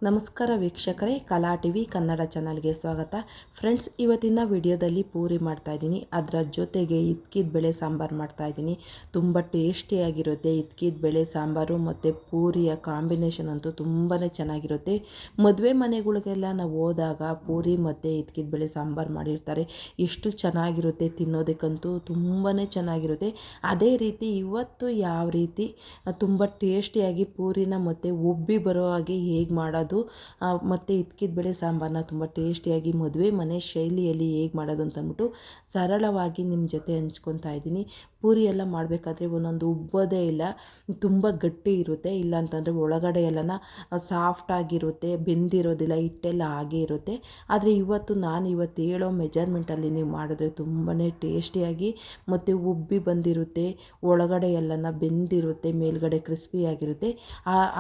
ನಮಸ್ಕಾರ ವೀಕ್ಷಕರೇ, ಕಲಾ ಟಿವಿ ಕನ್ನಡ ಚಾನಲ್ಗೆ ಸ್ವಾಗತ. ಫ್ರೆಂಡ್ಸ್, ಇವತ್ತಿನ ವಿಡಿಯೋದಲ್ಲಿ ಪೂರಿ ಮಾಡ್ತಾಯಿದ್ದೀನಿ. ಅದರ ಜೊತೆಗೆ ಇದ್ಕಿದ ಬೇಳೆ ಸಾಂಬಾರು ಮಾಡ್ತಾಯಿದ್ದೀನಿ. ತುಂಬ ಟೇಸ್ಟಿಯಾಗಿರುತ್ತೆ. ಇದ್ಕಿದ ಬೇಳೆ ಸಾಂಬಾರು ಮತ್ತು ಪೂರಿಯ ಕಾಂಬಿನೇಷನ್ ಅಂತೂ ತುಂಬಾ ಚೆನ್ನಾಗಿರುತ್ತೆ. ಮದುವೆ ಮನೆಗಳಿಗೆಲ್ಲ ನಾವು ಹೋದಾಗ ಪೂರಿ ಮತ್ತು ಇದ್ಕಿದ ಬೇಳೆ ಸಾಂಬಾರು ಮಾಡಿರ್ತಾರೆ. ಎಷ್ಟು ಚೆನ್ನಾಗಿರುತ್ತೆ, ತಿನ್ನೋದಕ್ಕಂತೂ ತುಂಬಾ ಚೆನ್ನಾಗಿರುತ್ತೆ. ಅದೇ ರೀತಿ ಇವತ್ತು ಯಾವ ರೀತಿ ತುಂಬ ಟೇಸ್ಟಿಯಾಗಿ ಪೂರಿನ ಮತ್ತು ಉಬ್ಬಿ ಬರೋ ಹಾಗೆ ಹೇಗೆ ಮಾಡೋದು ಮತ್ತು ಇದ್ಕಿದ ಬೇಳೆ ಸಾಂಬಾರನ್ನ ತುಂಬ ಟೇಸ್ಟಿಯಾಗಿ ಮದುವೆ ಮನೆ ಶೈಲಿಯಲ್ಲಿ ಹೇಗೆ ಮಾಡೋದು ಅಂತಂದ್ಬಿಟ್ಟು ಸರಳವಾಗಿ ನಿಮ್ಮ ಜೊತೆ ಹಂಚ್ಕೊತಾ ಇದ್ದೀನಿ. ಪೂರಿ ಎಲ್ಲ ಮಾಡಬೇಕಾದ್ರೆ ಒಂದೊಂದು ಉಬ್ಬೋದೇ ಇಲ್ಲ, ತುಂಬ ಗಟ್ಟಿ ಇರುತ್ತೆ. ಇಲ್ಲ ಅಂತಂದರೆ ಒಳಗಡೆ ಎಲ್ಲನ ಸಾಫ್ಟಾಗಿರುತ್ತೆ, ಬೆಂದಿರೋದಿಲ್ಲ, ಹಿಟ್ಟೆಲ್ಲ ಹಾಗೆ ಇರುತ್ತೆ. ಆದರೆ ಇವತ್ತು ಹೇಳೋ ಮೆಜರ್ಮೆಂಟಲ್ಲಿ ನೀವು ಮಾಡಿದ್ರೆ ತುಂಬಾ ಟೇಸ್ಟಿಯಾಗಿ ಮತ್ತು ಉಬ್ಬಿ ಬಂದಿರುತ್ತೆ, ಒಳಗಡೆ ಎಲ್ಲನ ಬೆಂದಿರುತ್ತೆ, ಮೇಲ್ಗಡೆ ಕ್ರಿಸ್ಪಿಯಾಗಿರುತ್ತೆ.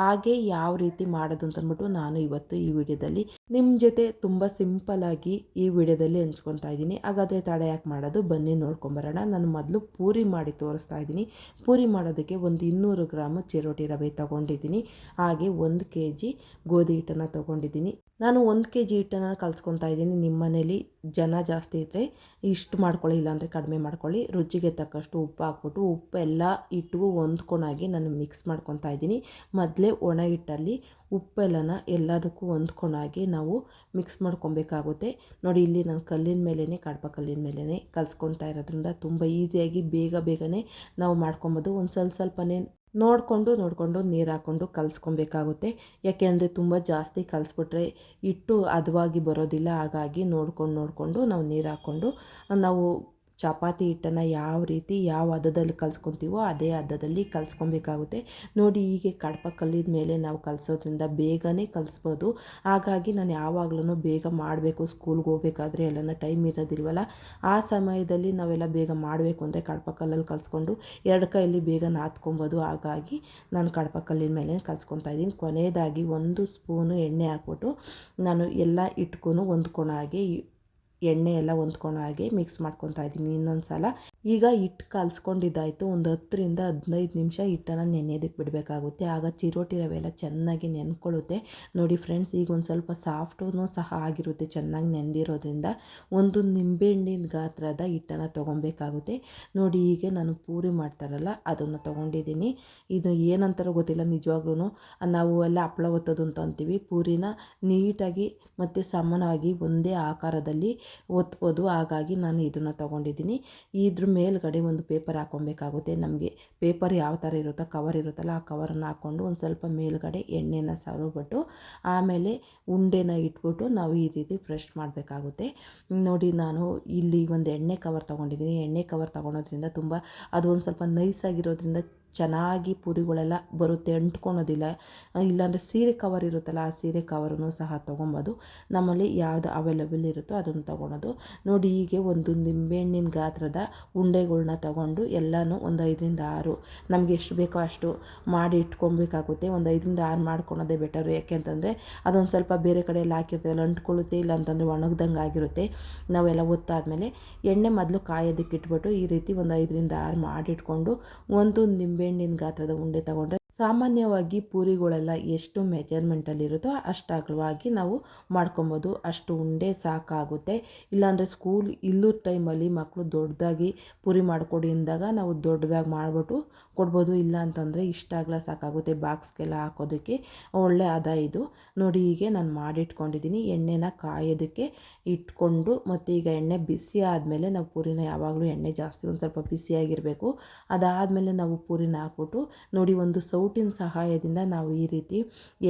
ಹಾಗೆ ಯಾವ ರೀತಿ ಮಾಡೋದು ಅಂತಂದ್ಬಿಟ್ಟು ನಾನು ಇವತ್ತು ಈ ವಿಡಿಯೋದಲ್ಲಿ ನಿಮ್ಮ ಜೊತೆ ತುಂಬ ಸಿಂಪಲ್ಲಾಗಿ ಈ ವಿಡಿಯೋದಲ್ಲಿ ಹಂಚ್ಕೊತಾ ಇದ್ದೀನಿ. ಹಾಗಾದರೆ ತಡ ಯಾಕೆ ಮಾಡೋದು, ಬನ್ನಿ ನೋಡ್ಕೊಂಬರೋಣ. ನಾನು ಮೊದಲು ಪೂರಿ ಮಾಡಿ ತೋರಿಸ್ತಾ ಇದ್ದೀನಿ. ಪೂರಿ ಮಾಡೋದಕ್ಕೆ ಒಂದು 200 ಗ್ರಾಮ್ ಚಿರೋಟಿ ರವೆ ತೊಗೊಂಡಿದ್ದೀನಿ. ಹಾಗೆ 1 kg ಗೋಧಿ ಹಿಟ್ಟನ್ನು ತೊಗೊಂಡಿದ್ದೀನಿ. ನಾನು 1 kg ಹಿಟ್ಟನ್ನು ಕಲಿಸ್ಕೊತಾ ಇದ್ದೀನಿ. ನಿಮ್ಮ ಮನೇಲಿ ಜನ ಜಾಸ್ತಿ ಇದ್ದರೆ ಇಷ್ಟು ಮಾಡ್ಕೊಳ್ಳಿ, ಇಲ್ಲಾಂದರೆ ಕಡಿಮೆ ಮಾಡ್ಕೊಳ್ಳಿ. ರುಚಿಗೆ ತಕ್ಕಷ್ಟು ಉಪ್ಪು ಹಾಕ್ಬಿಟ್ಟು ಉಪ್ಪೆಲ್ಲ ಹಿಟ್ಟಿಗೂ ಹೊಂದ್ಕೊಳಾಗಿ ನಾನು ಮಿಕ್ಸ್ ಮಾಡ್ಕೊತಾ ಇದ್ದೀನಿ. ಮೊದಲೇ ಒಣ ಹಿಟ್ಟಲ್ಲಿ ಉಪ್ಪೆಲ್ಲನ ಎಲ್ಲದಕ್ಕೂ ಹೊಂದ್ಕೊಳಾಗಿ ನಾವು ಮಿಕ್ಸ್ ಮಾಡ್ಕೊಬೇಕಾಗುತ್ತೆ. ನೋಡಿ, ಇಲ್ಲಿ ನಾನು ಕಲ್ಲಿನ ಮೇಲೇ, ಕಡಪ ಕಲ್ಲಿನ ಮೇಲೇ ಕಲಿಸ್ಕೊತಾ ಇರೋದ್ರಿಂದ ತುಂಬ ಈಸಿಯಾಗಿ ಬೇಗನೆ ನಾವು ಮಾಡ್ಕೊಬೋದು. ಒಂದು ಸ್ವಲ್ಪನೇ ನೋಡಿಕೊಂಡು ನೀರು ಹಾಕ್ಕೊಂಡು ಕಲಿಸ್ಕೊಬೇಕಾಗುತ್ತೆ. ಯಾಕೆಂದರೆ ತುಂಬ ಜಾಸ್ತಿ ಕಲಿಸ್ಬಿಟ್ರೆ ಹಿಟ್ಟು ಹದವಾಗಿ ಬರೋದಿಲ್ಲ. ಹಾಗಾಗಿ ನೋಡಿಕೊಂಡು ನಾವು ನೀರು ಹಾಕ್ಕೊಂಡು ನಾವು ಚಪಾತಿ ಹಿಟ್ಟನ್ನು ಯಾವ ಹದದಲ್ಲಿ ಕಲಿಸ್ಕೊತೀವೋ ಅದೇ ಹದದಲ್ಲಿ ಕಲಿಸ್ಕೊಬೇಕಾಗುತ್ತೆ. ನೋಡಿ, ಹೀಗೆ ಕಡಪ ಕಲ್ಲಿದ ಮೇಲೆ ನಾವು ಕಲಿಸೋದ್ರಿಂದ ಬೇಗನೆ ಕಲಿಸ್ಬೋದು. ಹಾಗಾಗಿ ನಾನು ಯಾವಾಗಲೂ ಬೇಗ ಮಾಡಬೇಕು, ಸ್ಕೂಲ್ಗೆ ಹೋಗ್ಬೇಕಾದ್ರೆ ಎಲ್ಲನ ಟೈಮ್ ಇರೋದಿಲ್ವಲ್ಲ, ಆ ಸಮಯದಲ್ಲಿ ನಾವೆಲ್ಲ ಬೇಗ ಮಾಡಬೇಕು ಅಂದರೆ ಕಡಪ ಕಲ್ಲಲ್ಲಿ ಕಲಿಸ್ಕೊಂಡು 2 ಕೈಯಲ್ಲಿ ಬೇಗ ನಾದ್ಕೊಬೋದು. ಹಾಗಾಗಿ ನಾನು ಕಡಪ ಕಲ್ಲಿನ ಮೇಲೆ ಕಲಿಸ್ಕೊತಾ ಇದ್ದೀನಿ. ಕೊನೆಯದಾಗಿ 1 ಸ್ಪೂನು ಎಣ್ಣೆ ಹಾಕ್ಬಿಟ್ಟು ನಾನು ಎಲ್ಲ ಹಿಟ್ಗೂ ಹೊಂದ್ಕೊಳೋ ಹಾಗೆ ಎಣ್ಣೆ ಎಲ್ಲ ಹೊಂದ್ಕೊಳೋ ಹಾಗೆ ಮಿಕ್ಸ್ ಮಾಡ್ಕೊತಾ ಇದ್ದೀನಿ ಇನ್ನೊಂದು ಸಲ. ಈಗ ಹಿಟ್ಟು ಕಲಿಸ್ಕೊಂಡಿದ್ದಾಯಿತು. ಒಂದು 10 ರಿಂದ 15 ನಿಮಿಷ ಹಿಟ್ಟನ್ನು ನೆನೆಯೋದಕ್ಕೆ ಬಿಡಬೇಕಾಗುತ್ತೆ. ಆಗ ಚಿರೋಟಿ ರವೆ ಎಲ್ಲ ಚೆನ್ನಾಗಿ ನೆನ್ಕೊಳ್ಳುತ್ತೆ. ನೋಡಿ ಫ್ರೆಂಡ್ಸ್, ಈಗ ಒಂದು ಸ್ವಲ್ಪ ಸಾಫ್ಟೂ ಸಹ ಆಗಿರುತ್ತೆ ಚೆನ್ನಾಗಿ ನೆಂದಿರೋದ್ರಿಂದ. ಒಂದು ನಿಂಬೆಹಣ್ಣಿನ ಗಾತ್ರದ ಹಿಟ್ಟನ್ನು ತೊಗೊಬೇಕಾಗುತ್ತೆ. ನೋಡಿ, ಹೀಗೆ ನಾನು ಪೂರಿ ಮಾಡ್ತಾರಲ್ಲ ಅದನ್ನು ತೊಗೊಂಡಿದ್ದೀನಿ. ಇದು ಏನಂತಾರೋ ಗೊತ್ತಿಲ್ಲ ನಿಜವಾಗ್ಲೂ. ನಾವು ಎಲ್ಲ ಹಪ್ಪಳ ಒತ್ತೋದು ಅಂತ ಅಂತೀವಿ. ಪೂರಿನ ನೀಟಾಗಿ ಮತ್ತು ಸಮಾನವಾಗಿ ಒಂದೇ ಆಕಾರದಲ್ಲಿ ಒತ್ಬೋದು. ಹಾಗಾಗಿ ನಾನು ಇದನ್ನು ತೊಗೊಂಡಿದ್ದೀನಿ. ಇದ್ರ ಮೇಲ್ಗಡೆ ಒಂದು ಪೇಪರ್ ಹಾಕ್ಕೊಬೇಕಾಗುತ್ತೆ. ನಮಗೆ ಪೇಪರ್ ಯಾವ ಥರ ಇರುತ್ತೋ, ಕವರ್ ಇರುತ್ತಲ್ಲ, ಆ ಕವರನ್ನು ಹಾಕ್ಕೊಂಡು ಒಂದು ಸ್ವಲ್ಪ ಮೇಲ್ಗಡೆ ಎಣ್ಣೆನ ಸವರ್ಬಿಟ್ಟು ಆಮೇಲೆ ಉಂಡೆನ ಇಟ್ಬಿಟ್ಟು ನಾವು ಈ ರೀತಿ ಫ್ರೆಶ್ ಮಾಡಬೇಕಾಗುತ್ತೆ. ನೋಡಿ, ನಾನು ಇಲ್ಲಿ ಒಂದು ಎಣ್ಣೆ ಕವರ್ ತೊಗೊಂಡಿದ್ದೀನಿ. ಎಣ್ಣೆ ಕವರ್ ತೊಗೊಳೋದ್ರಿಂದ ತುಂಬ ಅದು ಒಂದು ಸ್ವಲ್ಪ ನೈಸಾಗಿರೋದ್ರಿಂದ ಚೆನ್ನಾಗಿ ಪೂರಿಗಳೆಲ್ಲ ಬರುತ್ತೆ, ಅಂಟ್ಕೊಳೋದಿಲ್ಲ. ಇಲ್ಲಾಂದರೆ ಸೀರೆ ಕವರ್ ಇರುತ್ತಲ್ಲ, ಆ ಸೀರೆ ಕವರನ್ನು ಸಹ ತೊಗೊಬೋದು. ನಮ್ಮಲ್ಲಿ ಯಾವುದು ಅವೈಲೇಬಲ್ ಇರುತ್ತೋ ಅದನ್ನು ತೊಗೊಳೋದು. ನೋಡಿ, ಹೀಗೆ ಒಂದು ನಿಂಬೆಹಣ್ಣಿನ ಗಾತ್ರದ ಉಂಡೆಗಳ್ನ ತೊಗೊಂಡು ಎಲ್ಲನೂ ಒಂದು 5 ರಿಂದ 6 ನಮಗೆ ಎಷ್ಟು ಬೇಕೋ ಅಷ್ಟು ಮಾಡಿ ಇಟ್ಕೊಬೇಕಾಗುತ್ತೆ. ಒಂದು 5 ರಿಂದ 6 ಮಾಡ್ಕೊಳೋದೇ ಬೆಟರು. ಯಾಕೆಂತಂದರೆ ಅದೊಂದು ಸ್ವಲ್ಪ ಬೇರೆ ಕಡೆಯಲ್ಲಿ ಹಾಕಿರ್ತೀವಲ್ಲ, ಅಂಟ್ಕೊಳ್ಳುತ್ತೆ, ಇಲ್ಲ ಅಂತಂದರೆ ಒಣಗ್ದಂಗೆ ಆಗಿರುತ್ತೆ. ನಾವೆಲ್ಲ ಒತ್ತಾದಮೇಲೆ ಎಣ್ಣೆ ಮೊದಲು ಕಾಯೋದಕ್ಕೆ ಇಟ್ಬಿಟ್ಟು ಈ ರೀತಿ ಒಂದು 5 ರಿಂದ 6 ಮಾಡಿಟ್ಕೊಂಡು ಒಂದು ನಿಂಬೆಹಣ್ಣಿನ ಗಾತ್ರದ ಉಂಡೆ ತೊಗೊಂಡ್ರೆ ಸಾಮಾನ್ಯವಾಗಿ ಪೂರಿಗಳೆಲ್ಲ ಎಷ್ಟು ಮೆಜರ್ಮೆಂಟಲ್ಲಿರುತ್ತೋ ಅಷ್ಟು ಅಗಲವಾಗಿ ನಾವು ಮಾಡ್ಕೊಬೋದು. ಅಷ್ಟು ಉಂಡೆ ಸಾಕಾಗುತ್ತೆ. ಇಲ್ಲಾಂದರೆ ಸ್ಕೂಲ್ ಇಲ್ಲದ ಟೈಮಲ್ಲಿ ಮಕ್ಕಳು ದೊಡ್ಡದಾಗಿ ಪೂರಿ ಮಾಡಿಕೊಡಿ ಅಂದಾಗ ನಾವು ದೊಡ್ಡದಾಗಿ ಮಾಡಿಬಿಟ್ಟು ಕೊಡ್ಬೋದು. ಇಲ್ಲ ಅಂತಂದರೆ ಇಷ್ಟ ಅಗಲ ಸಾಕಾಗುತ್ತೆ ಬಾಕ್ಸ್ಗೆಲ್ಲ ಹಾಕೋದಕ್ಕೆ. ಒಳ್ಳೆ ಹದ ಇದು. ನೋಡಿ, ಹೀಗೆ ನಾನು ಮಾಡಿಟ್ಕೊಂಡಿದ್ದೀನಿ. ಎಣ್ಣೆನ ಕಾಯೋದಕ್ಕೆ ಇಟ್ಕೊಂಡು ಮತ್ತು ಈಗ ಎಣ್ಣೆ ಬಿಸಿ ಆದಮೇಲೆ ನಾವು ಪೂರಿನ ಯಾವಾಗಲೂ ಎಣ್ಣೆ ಜಾಸ್ತಿ ಒಂದು ಸ್ವಲ್ಪ ಬಿಸಿಯಾಗಿರಬೇಕು. ಅದಾದಮೇಲೆ ನಾವು ಪೂರಿನ ಹಾಕ್ಬಿಟ್ಟು ನೋಡಿ, ಒಂದು ಸೌಟಿನ ಸಹಾಯದಿಂದ ನಾವು ಈ ರೀತಿ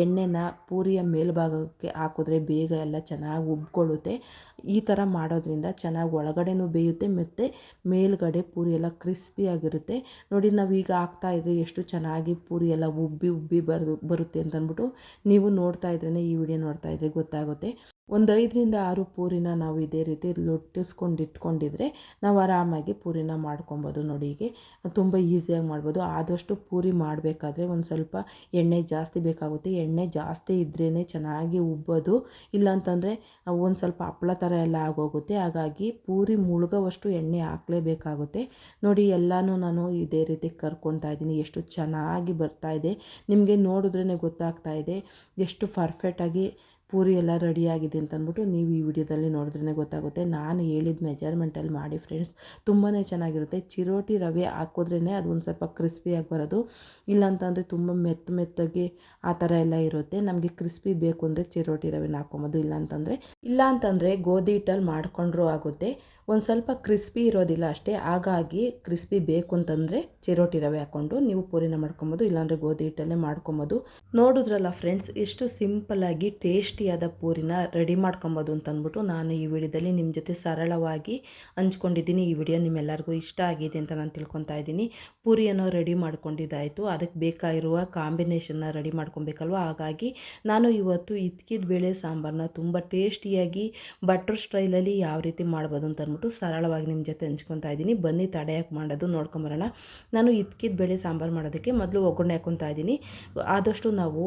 ಎಣ್ಣೆನ ಪೂರಿಯ ಮೇಲ್ಭಾಗಕ್ಕೆ ಹಾಕಿದ್ರೆ ಬೇಗ ಎಲ್ಲ ಚೆನ್ನಾಗಿ ಉಬ್ಕೊಳ್ಳುತ್ತೆ. ಈ ಥರ ಮಾಡೋದ್ರಿಂದ ಚೆನ್ನಾಗಿ ಒಳಗಡೆನೂ ಬೇಯುತ್ತೆ ಮತ್ತು ಮೇಲ್ಗಡೆ ಪೂರಿ ಎಲ್ಲ ಕ್ರಿಸ್ಪಿಯಾಗಿರುತ್ತೆ. ನೋಡಿ, ನಾವೀಗ ಹಾಕ್ತಾಯಿದ್ರೆ ಎಷ್ಟು ಚೆನ್ನಾಗಿ ಪೂರಿ ಎಲ್ಲ ಉಬ್ಬಿ ಬರುತ್ತೆ ಅಂತಂದ್ಬಿಟ್ಟು ನೀವು ನೋಡ್ತಾ ಇದ್ರೇ ಈ ವಿಡಿಯೋ ನೋಡ್ತಾ ಇದ್ರೆ ಗೊತ್ತಾಗುತ್ತೆ. ಒಂದು 5ರಿಂದ 6 ಪೂರಿನ ನಾವು ಇದೇ ರೀತಿ ಲೊಟ್ಟಿಸ್ಕೊಂಡು ಇಟ್ಕೊಂಡಿದ್ರೆ ನಾವು ಆರಾಮಾಗಿ ಪೂರಿನ ಮಾಡ್ಕೊಬೋದು. ನೋಡಿ ಹೀಗೆ ತುಂಬ ಈಸಿಯಾಗಿ ಮಾಡ್ಬೋದು. ಆದಷ್ಟು ಪೂರಿ ಮಾಡಬೇಕಾದ್ರೆ ಒಂದು ಸ್ವಲ್ಪ ಎಣ್ಣೆ ಜಾಸ್ತಿ ಬೇಕಾಗುತ್ತೆ. ಎಣ್ಣೆ ಜಾಸ್ತಿ ಇದ್ರೇ ಚೆನ್ನಾಗಿ ಉಬ್ಬೋದು, ಇಲ್ಲಾಂತಂದರೆ ಒಂದು ಸ್ವಲ್ಪ ಹಪ್ಪಳ ಥರ ಎಲ್ಲ ಆಗೋಗುತ್ತೆ. ಹಾಗಾಗಿ ಪೂರಿ ಮುಳುಗೋವಷ್ಟು ಎಣ್ಣೆ ಹಾಕಲೇಬೇಕಾಗುತ್ತೆ. ನೋಡಿ ಎಲ್ಲನೂ ನಾನು ಇದೇ ರೀತಿ ಕರ್ಕೊತಾ ಇದ್ದೀನಿ. ಎಷ್ಟು ಚೆನ್ನಾಗಿ ಬರ್ತಾಯಿದೆ, ನಿಮಗೆ ನೋಡಿದ್ರೇ ಗೊತ್ತಾಗ್ತಾ ಇದೆ ಎಷ್ಟು ಪರ್ಫೆಕ್ಟಾಗಿ ಪೂರಿ ಎಲ್ಲ ರೆಡಿಯಾಗಿದೆ ಅಂತಂದ್ಬಿಟ್ಟು. ನೀವು ಈ ವಿಡಿಯೋದಲ್ಲಿ ನೋಡಿದ್ರೇ ಗೊತ್ತಾಗುತ್ತೆ. ನಾನು ಹೇಳಿದ ಮೆಜರ್ಮೆಂಟಲ್ಲಿ ಮಾಡಿ ಫ್ರೆಂಡ್ಸ್, ತುಂಬಾ ಚೆನ್ನಾಗಿರುತ್ತೆ. ಚಿರೋಟಿ ರವೆ ಹಾಕಿದ್ರೇ ಅದು ಒಂದು ಸ್ವಲ್ಪ ಕ್ರಿಸ್ಪಿಯಾಗಿ ಬರೋದು, ಇಲ್ಲಾಂತಂದರೆ ತುಂಬ ಮೆತ್ತಗೆ ಆ ಥರ ಎಲ್ಲ ಇರುತ್ತೆ. ನಮಗೆ ಕ್ರಿಸ್ಪಿ ಬೇಕು ಅಂದರೆ ಚಿರೋಟಿ ರವೆನ ಹಾಕ್ಕೊಬೋದು, ಇಲ್ಲಾಂತಂದರೆ ಗೋಧಿ ಹಿಟ್ಟಲ್ಲಿ ಮಾಡ್ಕೊಂಡ್ರೂ ಆಗುತ್ತೆ. ಒಂದು ಸ್ವಲ್ಪ ಕ್ರಿಸ್ಪಿ ಇರೋದಿಲ್ಲ ಅಷ್ಟೇ. ಹಾಗಾಗಿ ಕ್ರಿಸ್ಪಿ ಬೇಕು ಅಂತಂದರೆ ಚಿರೋಟಿ ರವೆ ಹಾಕ್ಕೊಂಡು ನೀವು ಪೂರಿನ ಮಾಡ್ಕೊಬೋದು, ಇಲ್ಲಾಂದರೆ ಗೋಧಿ ಹಿಟ್ಟಲ್ಲೇ ಮಾಡ್ಕೊಬೋದು. ನೋಡಿದ್ರಲ್ಲ ಫ್ರೆಂಡ್ಸ್, ಎಷ್ಟು ಸಿಂಪಲ್ಲಾಗಿ ಟೇಸ್ಟಿಯಾದ ಪೂರಿನ ರೆಡಿ ಮಾಡ್ಕೊಬೋದು ಅಂತಂದ್ಬಿಟ್ಟು ನಾನು ಈ ವಿಡಿಯೋದಲ್ಲಿ ನಿಮ್ಮ ಜೊತೆ ಸರಳವಾಗಿ ಹಂಚ್ಕೊಂಡಿದ್ದೀನಿ. ಈ ವಿಡಿಯೋ ನಿಮ್ಮೆಲ್ಲರಿಗೂ ಇಷ್ಟ ಆಗಿದೆ ಅಂತ ನಾನು ತಿಳ್ಕೊತಾ ಇದ್ದೀನಿ. ಪೂರಿಯನ್ನು ರೆಡಿ ಮಾಡ್ಕೊಂಡಿದ್ದಾಯಿತು, ಅದಕ್ಕೆ ಬೇಕಾಗಿರುವ ಕಾಂಬಿನೇಷನ್ನ ರೆಡಿ ಮಾಡ್ಕೊಬೇಕಲ್ವ. ಹಾಗಾಗಿ ನಾನು ಇವತ್ತು ಇದ್ಕಿದ ಬೇಳೆ ಸಾಂಬಾರನ್ನ ತುಂಬ ಟೇಸ್ಟಿಯಾಗಿ ಬಟ್ರ್ ಸ್ಟೈಲಲ್ಲಿ ಯಾವ ರೀತಿ ಮಾಡ್ಬೋದು ಅಂತ ಅಂದ್ಬಿಟ್ಟು ಸರಳವಾಗಿ ನಿಮ್ಮ ಜೊತೆ ಹಂಚ್ಕೊತಾ ಇದ್ದೀನಿ. ಬನ್ನಿ ತಡೆಯಾಕೆ ಮಾಡೋದು ನೋಡ್ಕೊಂಬರೋಣ. ನಾನು ಇದ್ಕಿದ ಬೇಳೆ ಸಾಂಬಾರು ಮಾಡೋದಕ್ಕೆ ಮೊದಲು ಒಗ್ಗರಣೆ ಹಾಕ್ಕೊತಾ ಇದ್ದೀನಿ. ಆದಷ್ಟು ನಾವು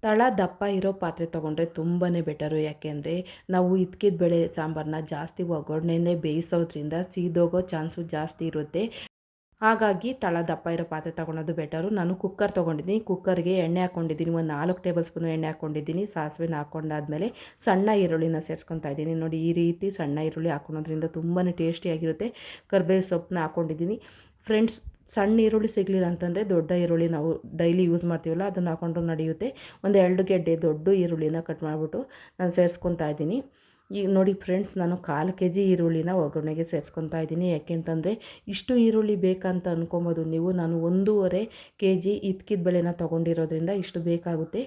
ತಳ ದಪ್ಪ ಇರೋ ಪಾತ್ರೆ ತೊಗೊಂಡ್ರೆ ತುಂಬಾ ಬೆಟರು. ಯಾಕೆಂದರೆ ನಾವು ಇದ್ಕಿದ ಬೇಳೆ ಸಾಂಬಾರನ್ನ ಜಾಸ್ತಿ ಒಗ್ಗರಣೆನೇ ಬೇಯಿಸೋದ್ರಿಂದ ಸೀದೋಗೋ ಚಾನ್ಸು ಜಾಸ್ತಿ ಇರುತ್ತೆ. ಹಾಗಾಗಿ ತಳ ದಪ್ಪ ಇರೋ ಪಾತ್ರೆ ತೊಗೊಳೋದು ಬೆಟರು. ನಾನು ಕುಕ್ಕರ್ ತೊಗೊಂಡಿದ್ದೀನಿ. ಕುಕ್ಕರ್ಗೆ ಎಣ್ಣೆ ಹಾಕ್ಕೊಂಡಿದ್ದೀನಿ, ಒಂದು 4 ಟೇಬಲ್ ಸ್ಪೂನು ಎಣ್ಣೆ ಹಾಕ್ಕೊಂಡಿದ್ದೀನಿ. ಸಾಸಿವೆನ ಹಾಕ್ಕೊಂಡಾದ್ಮೇಲೆ ಸಣ್ಣ ಈರುಳ್ಳಿನ ಸೇರಿಸ್ಕೊತಾ ಇದ್ದೀನಿ. ನೋಡಿ ಈ ರೀತಿ ಸಣ್ಣ ಈರುಳ್ಳಿ ಹಾಕ್ಕೊಳೋದ್ರಿಂದ ತುಂಬಾ ಟೇಸ್ಟಿಯಾಗಿರುತ್ತೆ. ಕರಿಬೇವು ಸೊಪ್ಪನ್ನ ಹಾಕ್ಕೊಂಡಿದ್ದೀನಿ ಫ್ರೆಂಡ್ಸ್. ಸಣ್ಣ ಈರುಳ್ಳಿ ಸಿಗಲಿಲ್ಲ ಅಂತಂದರೆ ದೊಡ್ಡ ಈರುಳ್ಳಿ ನಾವು ಡೈಲಿ ಯೂಸ್ ಮಾಡ್ತೀವಲ್ಲ ಅದನ್ನು ಹಾಕ್ಕೊಂಡ್ರು ನಡೆಯುತ್ತೆ. ಒಂದು 2 ಗೆಡ್ಡೆ ದೊಡ್ಡ ಈರುಳ್ಳಿನ ಕಟ್ ಮಾಡಿಬಿಟ್ಟು ನಾನು ಸೇರಿಸ್ಕೊತಾ ಇದ್ದೀನಿ. ಈಗ ನೋಡಿ ಫ್ರೆಂಡ್ಸ್, ನಾನು 1/4 kg ಈರುಳ್ಳಿನ ಒಗ್ಗರಣೆಗೆ ಸೇರಿಸ್ಕೊತಾ ಇದ್ದೀನಿ. ಯಾಕೆಂತಂದರೆ ಇಷ್ಟು ಈರುಳ್ಳಿ ಬೇಕಂತ ಅಂದ್ಕೊಬೋದು ನೀವು. ನಾನು 1.5 kg ಇದ್ಕಿದ ಬೇಳೆನ ತೊಗೊಂಡಿರೋದ್ರಿಂದ ಇಷ್ಟು ಬೇಕಾಗುತ್ತೆ.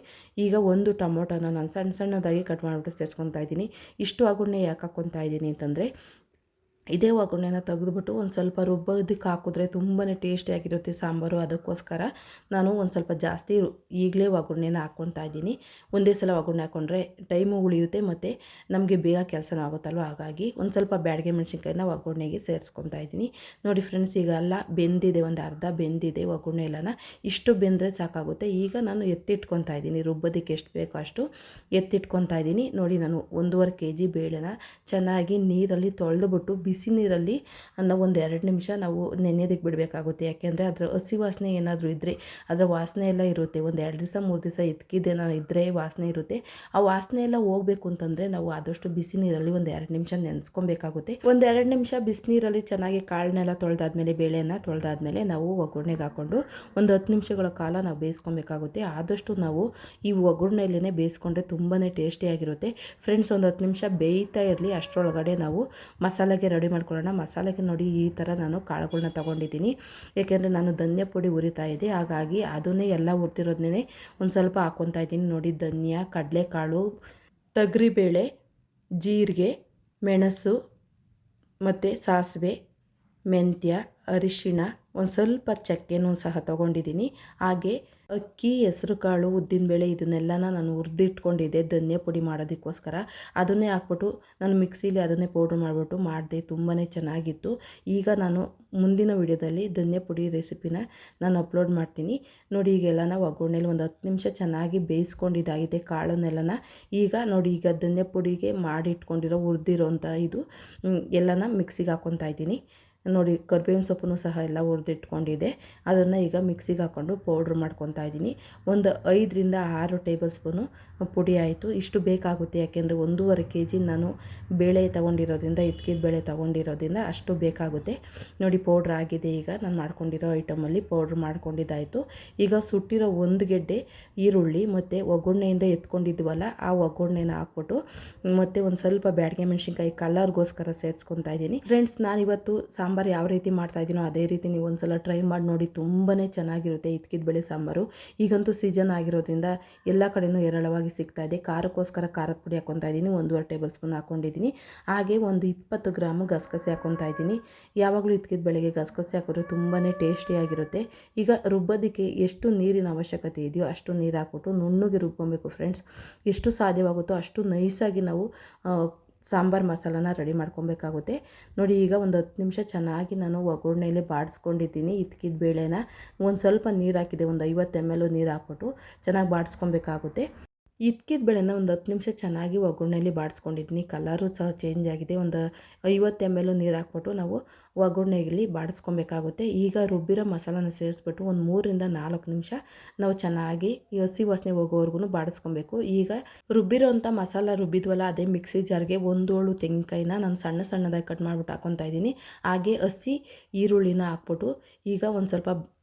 ಈಗ ಒಂದು ಟೊಮೊಟೊನ ನಾನು ಸಣ್ಣದಾಗಿ ಕಟ್ ಮಾಡಿಬಿಟ್ಟು ಸೇರಿಸ್ಕೊತಾ ಇದ್ದೀನಿ. ಇಷ್ಟು ಒಗ್ಗರಣೆ ಯಾಕೆ ಹಾಕ್ಕೊತಾ ಇದ್ದೀನಿ ಅಂತಂದರೆ, ಇದೇ ಒಗ್ಗರಣೆನ ತೆಗೆದುಬಿಟ್ಟು ಒಂದು ಸ್ವಲ್ಪ ರುಬ್ಬೋದಕ್ಕೆ ಹಾಕಿದ್ರೆ ತುಂಬಾ ಟೇಸ್ಟಿಯಾಗಿರುತ್ತೆ ಸಾಂಬಾರು. ಅದಕ್ಕೋಸ್ಕರ ನಾನು ಒಂದು ಸ್ವಲ್ಪ ಜಾಸ್ತಿ ಈಗಲೇ ಒಗ್ಗರಣೆನ ಹಾಕ್ಕೊತಾ ಇದ್ದೀನಿ. ಒಂದೇ ಸಲ ಒಗ್ಗರಣೆ ಹಾಕ್ಕೊಂಡ್ರೆ ಟೈಮು ಉಳಿಯುತ್ತೆ ಮತ್ತು ನಮಗೆ ಬೇಗ ಕೆಲಸನೂ ಆಗುತ್ತಲ್ವ. ಹಾಗಾಗಿ ಒಂದು ಸ್ವಲ್ಪ ಬ್ಯಾಡಗೆ ಮೆಣಸಿನ್ಕಾಯಿನ ಒಗ್ಗರಣೆಗೆ ಸೇರಿಸ್ಕೊತಾ ಇದ್ದೀನಿ. ನೋಡಿ ಫ್ರೆಂಡ್ಸ್, ಈಗ ಎಲ್ಲ ಬೆಂದಿದೆ, ಒಂದು ಅರ್ಧ ಬೆಂದಿದೆ ಒಗ್ಗರಣೆ ಎಲ್ಲನ. ಇಷ್ಟು ಬೆಂದರೆ ಸಾಕಾಗುತ್ತೆ. ಈಗ ನಾನು ಎತ್ತಿಟ್ಕೊತಾ ಇದ್ದೀನಿ, ರುಬ್ಬೋದಕ್ಕೆ ಎಷ್ಟು ಬೇಕೋ ಅಷ್ಟು ಎತ್ತಿಟ್ಕೊತಾ ಇದ್ದೀನಿ. ನೋಡಿ ನಾನು 1.5 kg ಬೇಳೆನ ಚೆನ್ನಾಗಿ ನೀರಲ್ಲಿ ತೊಳೆದುಬಿಟ್ಟು ಬಿಸಿ ನೀರಲ್ಲಿ ಒಂದು 2 ನಿಮಿಷ ನಾವು ನೆನೆಯೋದಕ್ಕೆ ಬಿಡಬೇಕಾಗುತ್ತೆ. ಯಾಕೆಂದರೆ ಅದರ ಹಸಿ ವಾಸನೆ ಏನಾದರೂ ಇದ್ದರೆ ಅದರ ವಾಸನೆ ಎಲ್ಲ ಇರುತ್ತೆ. ಒಂದು 2 ದಿವಸ 3 ದಿವಸ ಇದ್ಕಿದ್ದೇನೋ ಇದ್ದರೆ ವಾಸನೆ ಇರುತ್ತೆ. ಆ ವಾಸನೆ ಎಲ್ಲ ಹೋಗಬೇಕು ಅಂತಂದರೆ ನಾವು ಆದಷ್ಟು ಬಿಸಿ ನೀರಲ್ಲಿ ಒಂದು 2 ನಿಮಿಷ ನೆನೆಸ್ಕೊಬೇಕಾಗುತ್ತೆ. ಒಂದು 2 ನಿಮಿಷ ಬಿಸಿನೀರಲ್ಲಿ ಚೆನ್ನಾಗಿ ಕಾಳನ್ನೆಲ್ಲ ತೊಳೆದಾದ್ಮೇಲೆ, ಬೇಳೆಯನ್ನು ತೊಳೆದಾದ್ಮೇಲೆ ನಾವು ಒಗ್ಗರಣೆಗೆ ಹಾಕ್ಕೊಂಡು ಒಂದು 10 ನಿಮಿಷಗಳ ಕಾಲ ನಾವು ಬೇಯಿಸ್ಕೊಬೇಕಾಗುತ್ತೆ. ಆದಷ್ಟು ನಾವು ಈ ಒಗ್ಗರಣೆಯಲ್ಲೇ ಬೇಯಿಸ್ಕೊಂಡ್ರೆ ತುಂಬಾ ಟೇಸ್ಟಿಯಾಗಿರುತ್ತೆ ಫ್ರೆಂಡ್ಸ್. ಒಂದು 10 ನಿಮಿಷ ಬೇಯ್ತಾ ಇರಲಿ, ಅಷ್ಟರೊಳಗಡೆ ನಾವು ಮಸಾಲೆಗೆ ರೆಡಿ ಮಾಡ್ಕೊಳ್ಳೋಣ. ಮಸಾಲೆಗೆ ನೋಡಿ ಈ ಥರ ನಾನು ಕಾಳುಗಳನ್ನ ತೊಗೊಂಡಿದ್ದೀನಿ. ಏಕೆಂದರೆ ನಾನು ಧನಿಯಾ ಪುಡಿ ಹುರಿತಾ ಇದ್ದೆ, ಹಾಗಾಗಿ ಅದನ್ನೇ ಎಲ್ಲ ಹುರಿದಿರೋದನ್ನೇ ಒಂದು ಸ್ವಲ್ಪ ಹಾಕ್ಕೊತಾ ಇದ್ದೀನಿ. ನೋಡಿ ಧನಿಯಾ, ಕಡಲೆಕಾಳು, ತೊಗರಿಬೇಳೆ, ಜೀರಿಗೆ, ಮೆಣಸು ಮತ್ತು ಸಾಸಿವೆ, ಮೆಂತ್ಯ, ಅರಿಶಿಣ, ಒಂದು ಸ್ವಲ್ಪ ಚಕ್ಕೆನೂ ಸಹ ತೊಗೊಂಡಿದ್ದೀನಿ. ಹಾಗೆ ಅಕ್ಕಿ, ಹೆಸರು ಕಾಳು, ಉದ್ದಿನಬೇಳೆ ಇದನ್ನೆಲ್ಲನ ನಾನು ಹುರಿದಿಟ್ಕೊಂಡಿದ್ದೆ ಧನಿಯಾ ಪುಡಿ ಮಾಡೋದಕ್ಕೋಸ್ಕರ. ಅದನ್ನೇ ಹಾಕ್ಬಿಟ್ಟು ನಾನು ಮಿಕ್ಸಿಲಿ ಅದನ್ನೇ ಪೌಡ್ರ್ ಮಾಡಿಬಿಟ್ಟು ಮಾಡಿದೆ. ತುಂಬಾ ಚೆನ್ನಾಗಿತ್ತು. ಈಗ ನಾನು ಮುಂದಿನ ವಿಡಿಯೋದಲ್ಲಿ ಧನಿಯಾ ಪುಡಿ ರೆಸಿಪಿನ ನಾನು ಅಪ್ಲೋಡ್ ಮಾಡ್ತೀನಿ. ನೋಡಿ ಈಗೆಲ್ಲನ ಒಗ್ಗರಣೆಲಿ ಒಂದು 10 ನಿಮಿಷ ಚೆನ್ನಾಗಿ ಬೇಯಿಸ್ಕೊಂಡಿದ್ದಾಗಿದೆ ಕಾಳನ್ನೆಲ್ಲನ. ಈಗ ನೋಡಿ, ಈಗ ಧನಿಯಾ ಪುಡಿಗೆ ಮಾಡಿಟ್ಕೊಂಡಿರೋ ಹುರಿದಿರೋಂಥ ಇದು ಎಲ್ಲನ ಮಿಕ್ಸಿಗೆ ಹಾಕ್ಕೊತಾ ಇದ್ದೀನಿ. ನೋಡಿ ಕರಿಬೇವಿನ ಸೊಪ್ಪು ಸಹ ಎಲ್ಲ ಹುರಿದಿಟ್ಕೊಂಡಿದ್ದೆ, ಅದನ್ನು ಈಗ ಮಿಕ್ಸಿಗೆ ಹಾಕ್ಕೊಂಡು ಪೌಡ್ರ್ ಮಾಡ್ಕೊತಾ ಇದ್ದೀನಿ. ಒಂದು 5ರಿಂದ 6 ಟೇಬಲ್ ಸ್ಪೂನು ಪುಡಿ ಆಯಿತು. ಇಷ್ಟು ಬೇಕಾಗುತ್ತೆ, ಯಾಕೆಂದರೆ 1.5 kg ನಾನು ಬೇಳೆ ತೊಗೊಂಡಿರೋದ್ರಿಂದ, ಇದ್ಕಿದ ಬೇಳೆ ತೊಗೊಂಡಿರೋದ್ರಿಂದ ಅಷ್ಟು ಬೇಕಾಗುತ್ತೆ. ನೋಡಿ ಪೌಡ್ರ್ ಆಗಿದೆ. ಈಗ ನಾನು ಮಾಡ್ಕೊಂಡಿರೋ ಐಟಮಲ್ಲಿ ಪೌಡ್ರ್ ಮಾಡ್ಕೊಂಡಿದ್ದಾಯಿತು. ಈಗ ಸುಟ್ಟಿರೋ 1 ಗೆಡ್ಡೆ ಈರುಳ್ಳಿ ಮತ್ತು ಒಗ್ಗರಣೆಯಿಂದ ಎತ್ಕೊಂಡಿದ್ವಲ್ಲ ಆ ಒಗ್ಗರಣೆನ ಹಾಕ್ಬಿಟ್ಟು ಮತ್ತು ಒಂದು ಸ್ವಲ್ಪ ಬ್ಯಾಡಗೆ ಮೆಣಸಿನ್ಕಾಯಿ ಕಲರ್ಗೋಸ್ಕರ ಸೇರಿಸ್ಕೊತಾ ಇದ್ದೀನಿ ಫ್ರೆಂಡ್ಸ್. ನಾನಿವತ್ತು ಸಾಂಬಾರು ಯಾವ ರೀತಿ ಮಾಡ್ತಾಯಿದ್ದೀನೋ ಅದೇ ರೀತಿ ನೀವು ಒಂದು ಸಲ ಟ್ರೈ ಮಾಡಿ ನೋಡಿ. ತುಂಬಾ ಚೆನ್ನಾಗಿರುತ್ತೆ ಇದ್ಕಿದ ಬೇಳೆ ಸಾಂಬಾರು. ಈಗಂತೂ ಸೀಸನ್ ಆಗಿರೋದ್ರಿಂದ ಎಲ್ಲ ಕಡೆಯೂ ಹೇರಳವಾಗಿ ಸಿಗ್ತಾಯಿದೆ. ಖಾರಕ್ಕೋಸ್ಕರ ಖಾರದ ಪುಡಿ ಹಾಕ್ಕೊತಾ ಇದ್ದೀನಿ, 1.5 ಟೇಬಲ್ ಸ್ಪೂನ್ ಹಾಕ್ಕೊಂಡಿದ್ದೀನಿ. ಹಾಗೆ ಒಂದು 20 ಗ್ರಾಮು ಗಸಗಸೆ ಹಾಕ್ಕೊತಾ ಇದ್ದೀನಿ. ಯಾವಾಗಲೂ ಇದ್ಕಿದ ಬೇಳೆಗೆ ಗಸಗಸೆ ಹಾಕಿದ್ರೆ ತುಂಬಾ ಟೇಸ್ಟಿಯಾಗಿರುತ್ತೆ. ಈಗ ರುಬ್ಬೋದಕ್ಕೆ ಎಷ್ಟು ನೀರಿನ ಅವಶ್ಯಕತೆ ಇದೆಯೋ ಅಷ್ಟು ನೀರು ಹಾಕ್ಬಿಟ್ಟು ನುಣ್ಣಗೆ ರುಬ್ಕೊಬೇಕು ಫ್ರೆಂಡ್ಸ್. ಎಷ್ಟು ಸಾಧ್ಯವಾಗುತ್ತೋ ಅಷ್ಟು ನೈಸಾಗಿ ನಾವು ಸಾಂಬಾರು ಮಸಾಲಾನ ರೆಡಿ ಮಾಡ್ಕೊಬೇಕಾಗುತ್ತೆ. ನೋಡಿ, ಈಗ ಒಂದು 10 ನಿಮಿಷ ಚೆನ್ನಾಗಿ ನಾನು ಒಗ್ಗರಣೆಯಲ್ಲಿ ಬಾಡಿಸ್ಕೊಂಡಿದ್ದೀನಿ. ಇದ್ಕಿದ ಬೇಳೆನ ಒಂದು ಸ್ವಲ್ಪ ನೀರು ಹಾಕಿದೆ, ಒಂದು 50 ml ನೀರು ಹಾಕ್ಬಿಟ್ಟು ಚೆನ್ನಾಗಿ ಬಾಡಿಸ್ಕೊಬೇಕಾಗುತ್ತೆ. ಇದ್ಕಿದ ಬೇಳೆನ ಒಂದು 10 ನಿಮಿಷ ಚೆನ್ನಾಗಿ ಒಗ್ಗರಣೆಯಲ್ಲಿ ಬಾಡಿಸ್ಕೊಂಡಿದ್ದೀನಿ. ಕಲರು ಸಹ ಚೇಂಜ್ ಆಗಿದೆ. ಒಂದು 50 ml ನೀರು ಹಾಕ್ಬಿಟ್ಟು ನಾವು ಒಗ್ಗರಣೆಯಲ್ಲಿ ಬಾಡಿಸ್ಕೊಬೇಕಾಗುತ್ತೆ. ಈಗ ರುಬ್ಬಿರೋ ಮಸಾಲಾನ ಸೇರಿಸ್ಬಿಟ್ಟು ಒಂದು 3ರಿಂದ 4 ನಿಮಿಷ ನಾವು ಚೆನ್ನಾಗಿ ಹಸಿ ವಾಸನೆ ಹೋಗೋವರೆಗೂ ಬಾಡಿಸ್ಕೊಬೇಕು. ಈಗ ರುಬ್ಬಿರೋಂಥ ಮಸಾಲ ರುಬ್ಬಿದ್ವಲ್ಲ, ಅದೇ ಮಿಕ್ಸಿ ಜಾರ್ಗೆ 1 ಹೋಳು ತೆಂಗಿನಕಾಯಿನ ನಾನು ಸಣ್ಣದಾಗಿ ಕಟ್ ಮಾಡಿಬಿಟ್ಟು ಹಾಕ್ಕೊತಾ ಇದ್ದೀನಿ. ಹಾಗೆ ಹಸಿ ಈರುಳ್ಳಿನ ಹಾಕ್ಬಿಟ್ಟು ಈಗ ಒಂದು ಸ್ವಲ್ಪ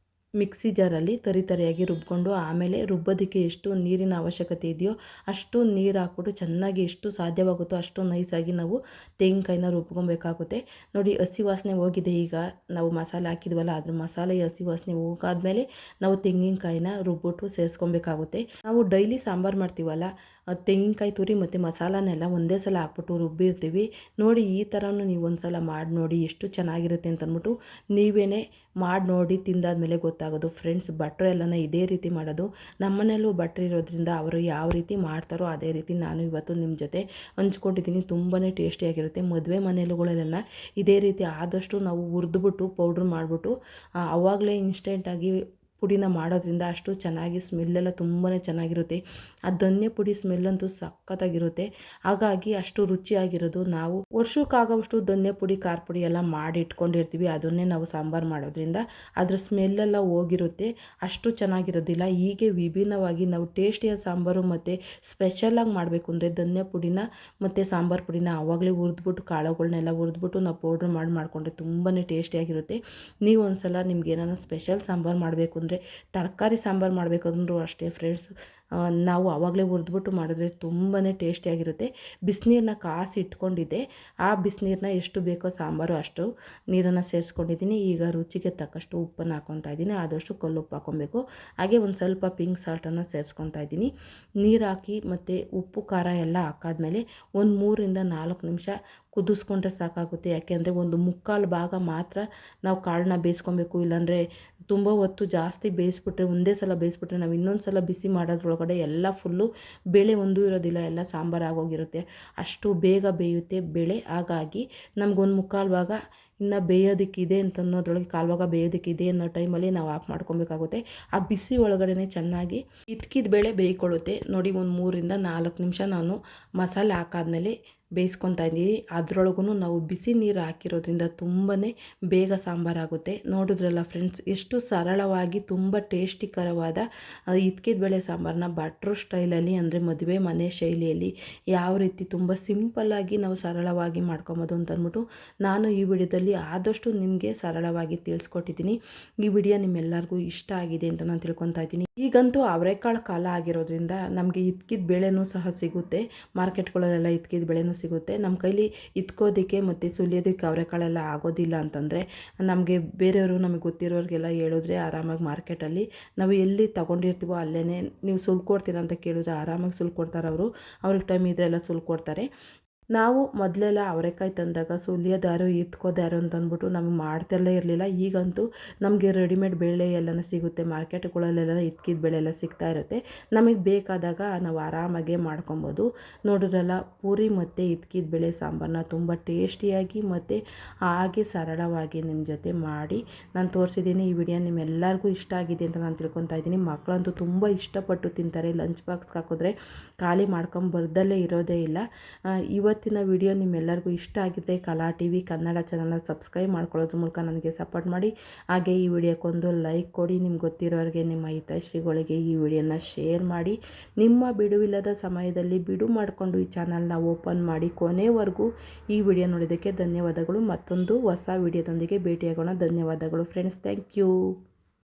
ಮಿಕ್ಸಿ ಜಾರಲ್ಲಿ ತರಿಯಾಗಿ ರುಬ್ಕೊಂಡು, ಆಮೇಲೆ ರುಬ್ಬೋದಕ್ಕೆ ಎಷ್ಟು ನೀರಿನ ಅವಶ್ಯಕತೆ ಇದೆಯೋ ಅಷ್ಟು ನೀರು ಹಾಕ್ಬಿಟ್ಟು ಚೆನ್ನಾಗಿ ಎಷ್ಟು ಸಾಧ್ಯವಾಗುತ್ತೋ ಅಷ್ಟು ನೈಸಾಗಿ ನಾವು ತೆಂಗಿನಕಾಯಿನ ರುಬ್ಕೊಬೇಕಾಗುತ್ತೆ. ನೋಡಿ, ಹಸಿ ವಾಸನೆ ಹೋಗಿದೆ. ಈಗ ನಾವು ಮಸಾಲೆ ಹಾಕಿದ್ವಲ್ಲ, ಅದ್ರ ಮಸಾಲೆ ಹಸಿ ವಾಸನೆ ಹೋಗಾದ್ಮೇಲೆ ನಾವು ತೆಂಗಿನಕಾಯಿನ ರುಬ್ಬಿಟ್ಟು ಸೇರಿಸ್ಕೊಬೇಕಾಗುತ್ತೆ. ನಾವು ಡೈಲಿ ಸಾಂಬಾರು ಮಾಡ್ತೀವಲ್ಲ, ತೆಂಗಿನಕಾಯಿ ತುರಿ ಮತ್ತು ಮಸಾಲನೆಲ್ಲ ಒಂದೇ ಸಲ ಹಾಕ್ಬಿಟ್ಟು ರುಬ್ಬಿರ್ತೀವಿ. ನೋಡಿ, ಈ ಥರನೂ ನೀವು ಒಂದು ಸಲ ಮಾಡಿ ನೋಡಿ, ಎಷ್ಟು ಚೆನ್ನಾಗಿರುತ್ತೆ ಅಂತಂದ್ಬಿಟ್ಟು ನೀವೇ ಮಾಡಿ ನೋಡಿ ತಿಂದಾದ್ಮೇಲೆ ಗೊತ್ತಾಗೋದು ಫ್ರೆಂಡ್ಸ್. ಭಟ್ರು ಎಲ್ಲನ ಇದೇ ರೀತಿ ಮಾಡೋದು. ನಮ್ಮನೆಯಲ್ಲೂ ಭಟ್ರು ಇರೋದ್ರಿಂದ ಅವರು ಯಾವ ರೀತಿ ಮಾಡ್ತಾರೋ ಅದೇ ರೀತಿ ನಾನು ಇವತ್ತು ನಿಮ್ಮ ಜೊತೆ ಹಂಚ್ಕೊಂಡಿದ್ದೀನಿ. ತುಂಬಾ ಟೇಸ್ಟಿಯಾಗಿರುತ್ತೆ. ಮದುವೆ ಮನೆಯಲ್ಲುಗಳಲ್ಲೆಲ್ಲ ಇದೇ ರೀತಿ ಆದಷ್ಟು ನಾವು ಹುರಿದ್ಬಿಟ್ಟು ಪೌಡ್ರ್ ಮಾಡಿಬಿಟ್ಟು ಆವಾಗಲೇ ಇನ್ಸ್ಟೆಂಟಾಗಿ ಪುಡಿನ ಮಾಡೋದ್ರಿಂದ ಅಷ್ಟು ಚೆನ್ನಾಗಿ ಸ್ಮೆಲ್ಲೆಲ್ಲ ತುಂಬಾ ಚೆನ್ನಾಗಿರುತ್ತೆ. ಆ ಧನ್ಯ ಪುಡಿ ಸ್ಮೆಲ್ಲಂತೂ ಸಖತ್ತಾಗಿರುತ್ತೆ. ಹಾಗಾಗಿ ಅಷ್ಟು ರುಚಿಯಾಗಿರೋದು. ನಾವು ವರ್ಷಕ್ಕಾಗೋವಷ್ಟು ಧನ್ಯ ಪುಡಿ ಖಾರ ಪುಡಿ ಎಲ್ಲ ಮಾಡಿ ಇಟ್ಕೊಂಡಿರ್ತೀವಿ. ಅದನ್ನೇ ನಾವು ಸಾಂಬಾರು ಮಾಡೋದ್ರಿಂದ ಅದ್ರ ಸ್ಮೆಲ್ಲೆಲ್ಲ ಹೋಗಿರುತ್ತೆ. ಅಷ್ಟು ಚೆನ್ನಾಗಿರೋದಿಲ್ಲ. ಹೀಗೆ ವಿಭಿನ್ನವಾಗಿ ನಾವು ಟೇಸ್ಟಿಯಾದ ಸಾಂಬಾರು ಮತ್ತು ಸ್ಪೆಷಲಾಗಿ ಮಾಡಬೇಕು ಅಂದರೆ ಧನ್ಯ ಪುಡಿನ ಮತ್ತು ಸಾಂಬಾರು ಪುಡಿನ ಆವಾಗಲೇ ಹುರಿದ್ಬಿಟ್ಟು ಕಾಳುಗಳನ್ನೆಲ್ಲ ಹುರಿದ್ಬಿಟ್ಟು ನಾವು ಪೌಡ್ರ್ ಮಾಡಿಕೊಂಡ್ರೆ ತುಂಬಾ ಟೇಸ್ಟಿಯಾಗಿರುತ್ತೆ. ನೀವು ಒಂದು ಸಲ ನಿಮ್ಗೆ ಏನಾರ ಸ್ಪೆಷಲ್ ಸಾಂಬಾರು ಮಾಡಬೇಕು ಅಂದರೆ, ತರಕಾರಿ ಸಾಂಬಾರು ಮಾಡಬೇಕಂದ್ರೂ ಅಷ್ಟೇ ಫ್ರೆಂಡ್ಸ್, ನಾವು ಆವಾಗಲೇ ಹುರಿದ್ಬಿಟ್ಟು ಮಾಡಿದ್ರೆ ತುಂಬಾ ಟೇಸ್ಟಿಯಾಗಿರುತ್ತೆ. ಬಿಸಿನೀರನ್ನ ಕಾಸಿ ಇಟ್ಕೊಂಡಿದ್ದೆ. ಆ ಬಿಸಿನೀರನ್ನ ಎಷ್ಟು ಬೇಕೋ ಸಾಂಬಾರು ಅಷ್ಟು ನೀರನ್ನು ಸೇರಿಸ್ಕೊಂಡಿದ್ದೀನಿ. ಈಗ ರುಚಿಗೆ ತಕ್ಕಷ್ಟು ಉಪ್ಪನ್ನು ಹಾಕ್ಕೊತಾ ಇದ್ದೀನಿ. ಆದಷ್ಟು ಕಲ್ಲುಪ್ಪು ಹಾಕ್ಕೊಬೇಕು. ಹಾಗೆ ಒಂದು ಸ್ವಲ್ಪ ಪಿಂಕ್ ಸಾಲ್ಟನ್ನು ಸೇರಿಸ್ಕೊತಾ ಇದ್ದೀನಿ. ನೀರು ಹಾಕಿ ಮತ್ತು ಉಪ್ಪು ಖಾರ ಎಲ್ಲ ಹಾಕಾದ್ಮೇಲೆ ಒಂದು 3ರಿಂದ 4 ನಿಮಿಷ ಕುದಿಸ್ಕೊಂಡ್ರೆ ಸಾಕಾಗುತ್ತೆ. ಯಾಕೆಂದರೆ ಒಂದು 3/4 ಭಾಗ ಮಾತ್ರ ನಾವು ಕಾಳನ್ನ ಬೇಯಿಸ್ಕೊಬೇಕು. ಇಲ್ಲಾಂದರೆ ತುಂಬ ಹೊತ್ತು ಜಾಸ್ತಿ ಬೇಯಿಸ್ಬಿಟ್ರೆ, ಒಂದೇ ಸಲ ಬೇಯಿಸ್ಬಿಟ್ರೆ ನಾವು ಇನ್ನೊಂದು ಸಲ ಬಿಸಿ ಮಾಡೋದ್ರೊಳಗಡೆ ಎಲ್ಲ ಫುಲ್ಲು ಬೇಳೆ ಒಂದೂ ಇರೋದಿಲ್ಲ, ಎಲ್ಲ ಸಾಂಬಾರು ಆಗೋಗಿರುತ್ತೆ. ಅಷ್ಟು ಬೇಗ ಬೇಯುತ್ತೆ ಬೇಳೆ. ಹಾಗಾಗಿ ನಮಗೊಂದು 3/4 ಭಾಗ ಇನ್ನು ಬೇಯೋದಕ್ಕಿದೆ ಅಂತ ಅನ್ನೋದ್ರೊಳಗೆ, 1/4 ಭಾಗ ಬೇಯೋದಕ್ಕಿದೆ ಅನ್ನೋ ಟೈಮಲ್ಲಿ ನಾವು ಆಫ್ ಮಾಡ್ಕೊಬೇಕಾಗುತ್ತೆ. ಆ ಬಿಸಿ ಒಳಗಡೆ ಚೆನ್ನಾಗಿ ಇದ್ಕಿದ ಬೇಳೆ ಬೇಯ್ಕೊಳ್ಳುತ್ತೆ. ನೋಡಿ, ಒಂದು 3ರಿಂದ 4 ನಿಮಿಷ ನಾನು ಮಸಾಲೆ ಹಾಕಾದ್ಮೇಲೆ ಬೇಯಿಸ್ಕೊತಾ ಇದ್ದೀವಿ. ಅದರೊಳಗೂ ನಾವು ಬಿಸಿ ನೀರು ಹಾಕಿರೋದ್ರಿಂದ ತುಂಬಾ ಬೇಗ ಸಾಂಬಾರಾಗುತ್ತೆ. ನೋಡಿದ್ರಲ್ಲ ಫ್ರೆಂಡ್ಸ್, ಎಷ್ಟು ಸರಳವಾಗಿ ತುಂಬ ಟೇಸ್ಟಿಕರವಾದ ಇದ್ಕಿದ ಬೇಳೆ ಸಾಂಬಾರನ್ನ ಭಟ್ರು ಸ್ಟೈಲಲ್ಲಿ, ಅಂದರೆ ಮದುವೆ ಮನೆ ಶೈಲಿಯಲ್ಲಿ ಯಾವ ರೀತಿ ತುಂಬ ಸಿಂಪಲ್ಲಾಗಿ ನಾವು ಸರಳವಾಗಿ ಮಾಡ್ಕೊಬೋದು ಅಂತಂದ್ಬಿಟ್ಟು ನಾನು ಈ ವಿಡಿಯೋದಲ್ಲಿ ಆದಷ್ಟು ನಿಮಗೆ ಸರಳವಾಗಿ ತಿಳಿಸ್ಕೊಟ್ಟಿದ್ದೀನಿ. ಈ ವಿಡಿಯೋ ನಿಮ್ಮೆಲ್ಲರಿಗೂ ಇಷ್ಟ ಆಗಿದೆ ಅಂತ ನಾನು ತಿಳ್ಕೊತಾ ಇದ್ದೀನಿ. ಈಗಂತೂ ಅವರೆಕಾಳು ಕಾಲ ಆಗಿರೋದ್ರಿಂದ ನಮಗೆ ಇದ್ಕಿದ ಬೇಳೆನೂ ಸಹ ಸಿಗುತ್ತೆ. ಮಾರ್ಕೆಟ್ಗಳಲ್ಲೆಲ್ಲ ಇದ್ಕಿದ ಬೇಳೆನೂ ಸಿಗುತ್ತೆ. ನಮ್ಮ ಕೈಲಿ ಇತ್ಕೋದಕ್ಕೆ ಮತ್ತು ಸುಲಿಯೋದಕ್ಕೆ ಅವರೆಕಾಳೆಲ್ಲ ಆಗೋದಿಲ್ಲ ಅಂತಂದರೆ, ನಮಗೆ ಬೇರೆಯವರು ನಮಗೆ ಗೊತ್ತಿರೋರಿಗೆಲ್ಲ ಹೇಳಿದ್ರೆ ಆರಾಮಾಗಿ ಮಾರ್ಕೆಟಲ್ಲಿ ನಾವು ಎಲ್ಲಿ ತೊಗೊಂಡಿರ್ತೀವೋ ಅಲ್ಲೇ ನೀವು ಸುಲ್ಕೊಡ್ತೀರ ಅಂತ ಕೇಳಿದ್ರೆ ಆರಾಮಾಗಿ ಸುಲ್ಕೊಡ್ತಾರೆ ಅವರು. ಅವ್ರಿಗೆ ಟೈಮ್ ಇದ್ದರೆ ಎಲ್ಲ ಸುಲ್ಕೊಡ್ತಾರೆ. ನಾವು ಮೊದಲೆಲ್ಲ ಅವರೆಕಾಯಿ ತಂದಾಗ ಸುಲಿಯೋದಾರು ಎತ್ಕೋದಾರು ಅಂತಂದ್ಬಿಟ್ಟು ನಮಗೆ ಮಾಡ್ತಿರಲೇ ಇರಲಿಲ್ಲ. ಈಗಂತೂ ನಮಗೆ ರೆಡಿಮೇಡ್ ಬೇಳೆ ಎಲ್ಲನೂ ಸಿಗುತ್ತೆ. ಮಾರ್ಕೆಟ್ಗಳಲ್ಲೆಲ್ಲ ಇದ್ಕಿದ ಬೇಳೆ ಎಲ್ಲ ಸಿಗ್ತಾ ಇರುತ್ತೆ. ನಮಗೆ ಬೇಕಾದಾಗ ನಾವು ಆರಾಮಾಗೆ ಮಾಡ್ಕೊಬೋದು. ನೋಡಿದ್ರಲ್ಲ, ಪೂರಿ ಮತ್ತು ಇದ್ಕಿದ ಬೇಳೆ ಸಾಂಬಾರನ್ನ ತುಂಬ ಟೇಸ್ಟಿಯಾಗಿ ಮತ್ತು ಹಾಗೆ ಸರಳವಾಗಿ ನಿಮ್ಮ ಜೊತೆ ಮಾಡಿ ನಾನು ತೋರಿಸಿದ್ದೀನಿ. ಈ ವಿಡಿಯೋ ನಿಮ್ಮೆಲ್ಲರಿಗೂ ಇಷ್ಟ ಆಗಿದೆ ಅಂತ ನಾನು ತಿಳ್ಕೊತಾ ಇದ್ದೀನಿ. ಮಕ್ಕಳಂತೂ ತುಂಬ ಇಷ್ಟಪಟ್ಟು ತಿಂತಾರೆ. ಲಂಚ್ ಬಾಕ್ಸ್ಗೆ ಹಾಕಿದ್ರೆ ಖಾಲಿ ಮಾಡ್ಕೊಂಬರ್ದಲ್ಲೇ ಇರೋದೇ ಇಲ್ಲ. ಇವತ್ತಿನ ವಿಡಿಯೋ ನಿಮ್ಮೆಲ್ಲರಿಗೂ ಇಷ್ಟ ಆಗಿದ್ದರೆ ಕಲಾ ಟಿವಿ ಕನ್ನಡ ಚಾನಲ್ನ ಸಬ್ಸ್ಕ್ರೈಬ್ ಮಾಡ್ಕೊಳ್ಳೋದ್ರ ಮೂಲಕ ನನಗೆ ಸಪೋರ್ಟ್ ಮಾಡಿ. ಹಾಗೆ ಈ ವಿಡಿಯೋಕ್ಕೊಂದು ಲೈಕ್ ಕೊಡಿ. ನಿಮ್ಗೆ ಗೊತ್ತಿರೋರಿಗೆ, ನಿಮ್ಮ ಹಿತೈಷಿಗಳಿಗೆ ಈ ವಿಡಿಯೋನ ಶೇರ್ ಮಾಡಿ. ನಿಮ್ಮ ಬಿಡುವಿಲ್ಲದ ಸಮಯದಲ್ಲಿ ಬಿಡು ಮಾಡಿಕೊಂಡು ಈ ಚಾನಲ್ನ ಓಪನ್ ಮಾಡಿ ಕೊನೆವರೆಗೂ ಈ ವಿಡಿಯೋ ನೋಡೋದಕ್ಕೆ ಧನ್ಯವಾದಗಳು. ಮತ್ತೊಂದು ಹೊಸ ವಿಡಿಯೋದೊಂದಿಗೆ ಭೇಟಿಯಾಗೋಣ. ಧನ್ಯವಾದಗಳು ಫ್ರೆಂಡ್ಸ್. Thank you.